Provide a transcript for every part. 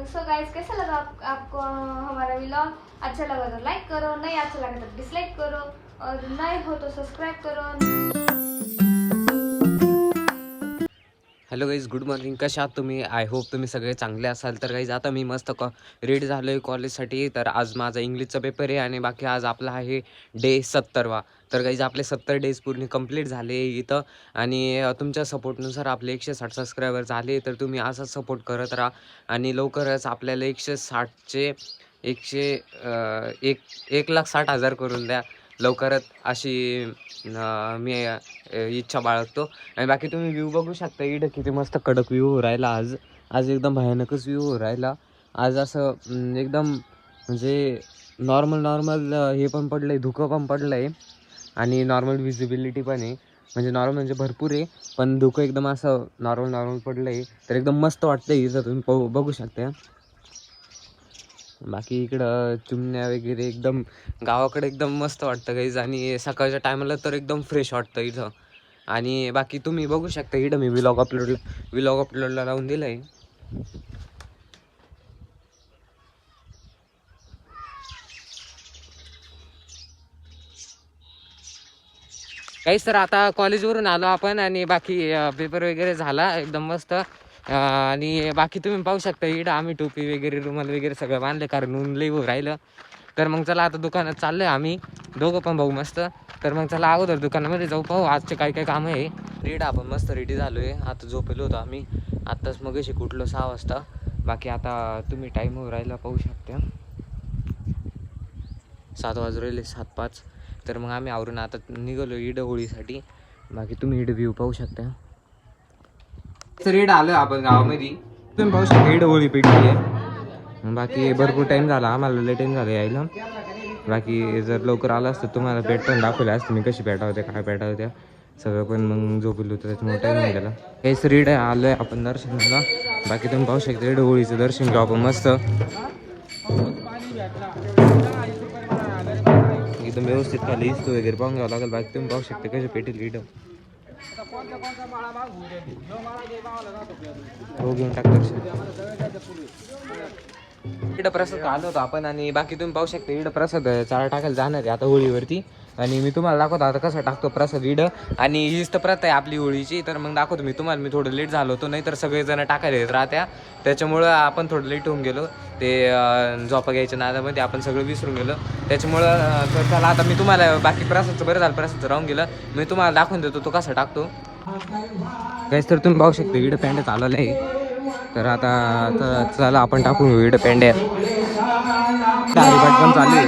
So guys, कैसा लगा आपको हमारा व्लॉग? अच्छा लगा तो लाइक करो, नहीं अच्छा लगा तो डिसलाइक करो, और नए हो तो सब्सक्राइब करो. Hello guys, good morning. कशा आहात तुम्ही? आय होप तुम्ही सगळे चांगले असाल. तर गाईज आता मी मस्त रेडी झालो आहे कॉलेजसाठी. तर आज माझा इंग्लिशचा पेपर आहे आणि बाकी आज आपला आहे डे 70वा. तर गाईज आपले 70 डेज पूर्ण कंप्लीट झाले इथं. आणि तुमच्या सपोर्टनुसार आपले 160 सबस्क्रायबर झाले. तर तुम्ही असाच सपोर्ट करत राहा आणि लवकरच आपल्याला 160चे 1,60,000 करून द्या लवकरच, अशी मी इच्छा बाळगतो. आणि बाकी तुम्ही व्ह्यू बघू शकता इथं किती मस्त कडक व्ह्यू राहिला. आज एकदम भयानकच व्ह्यू राहिला. आज असं एकदम म्हणजे नॉर्मल हे पण पडलं आहे, धुकं पण पडलं आहे आणि नॉर्मल विजिबिलिटी पण आहे. म्हणजे नॉर्मल म्हणजे भरपूर आहे, पण धुकं एकदम असं नॉर्मल पडलं आहे. तर एकदम मस्त वाटतं आहे इथं, तुम्ही बघू शकता. बाकी इकडं चिमण्या वगैरे एकदम गावाकडे एकदम मस्त वाटतं गाईज. आणि सकाळच्या टायमाला तर एकदम फ्रेश वाटतं इथं. आणि बाकी तुम्ही बघू शकता इथं मी व्लॉग अपलोडला लावून दिलं आहे. काहीच तर आता कॉलेजवरून आलो आपण आणि बाकी पेपर वगैरे झाला एकदम मस्त. आणि बाकी तुम्ही पाहू शकता इकडं आम्ही टोपी वगैरे रुमाल वगैरे सगळं बांधलं, कारण ऊन लई राहिलं. तर मग चला आता दुकानात चाललो आहे आम्ही दोघं पण भाऊ मस्त. तर मग चला अगोदर दुकानामध्ये जाऊ, पाहू आजचे काय काय कामं आहे. आपण मस्त रेडी झालो आहे. आता झोपेलो होतो आम्ही आत्ताच, मग अशी कुठलं 6 वाजता. बाकी आता तुम्ही टाईम राहिला पाहू शकता, 7 वाजून राहिले, 7:05. तर मग आम्ही आवरून आता निघालो इडं होळीसाठी. बाकी तुम्ही इडं व्ह्यू पाहू शकता. तर इडं आलो आपण गावामध्ये, तुम्ही पाहू शकता इडं होळी पेटली आहे. बाकी भरपूर टाईम झाला, आम्हाला लय टाईम झाला यायला. बाकी जर लवकर आलं असतं तुम्हाला पेटवून दाखवलं असतं मी कशी पेटावते काय पेटावत्या सगळं, पण मग झोपलो होतं त्याच्यामुळे टाईम नाही गेला. काहीच इडं आलो आहे आपण दर्शनाला. बाकी तुम्ही पाहू शकता इडं होळीचं दर्शन घेऊ आपण मस्त एकदम व्यवस्थित. खाली इस्तू वगैरे पाहून घ्यावं लागेल. बाकी तुम्ही पाहू शकता कसे पेटेल इडं. हो, घेऊन टाक दर्शन. इकडं प्रसाद आलो होतो आपण. आणि बाकी तुम्ही पाहू शकता इकडं प्रसाद चारा टाकायला जाणार आहे आता होळीवरती. आणि मी तुम्हाला दाखवतो आता कसं टाकतो प्रसाद इडं. आणि हीच तर प्रथा आहे आपली होळीची. तर मग दाखवतो मी तुम्हाला. मी थोडं लेट झालो होतो, नाही तर सगळेजण टाकायला येत राहत्या, त्याच्यामुळं आपण थोडं लेट होऊन गेलो. ते झोपा घ्यायच्या नादामध्ये आपण सगळं विसरून गेलो त्याच्यामुळं. तर चला आता मी तुम्हाला बाकी प्रसादचं बरं झालं, प्रसादचं राहून गेलं, मी तुम्हाला दाखवून देतो तो कसा टाकतो. काहीच तर तुम्ही पाहू शकता इडं पॅन्ट चालवलं आहे. तर आता चला आपण टाकू इडं पेंड्या. पण चालू आहे.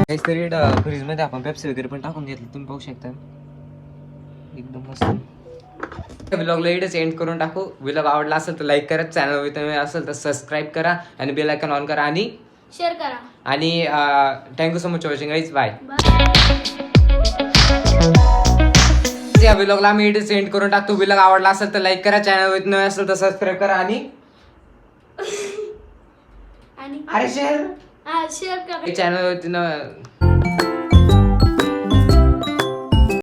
काहीतरी फ्रीजमध्ये आपण पेप्सी वगैरे पण टाकून घेतलं, तुम्ही पाहू शकता एकदम मस्त. व्लॉगला इकडेच एंड करून टाकू. व्लॉग आवडला असेल तर लाईक करा, चॅनल असेल तर सबस्क्राईब करा आणि बेल आयकॉन ऑन करा आणि शेअर करा. आणि thank you so much for watching guys. Bye. Bye. या व्लॉगला आम्ही इथे सेंड करून टाकतो. व्लॉग आवडला असेल तर लाईक करा, चॅनल नवीन असेल तर सबस्क्राईब करा आणि आणि अरे शेअर शेअर करा चॅनल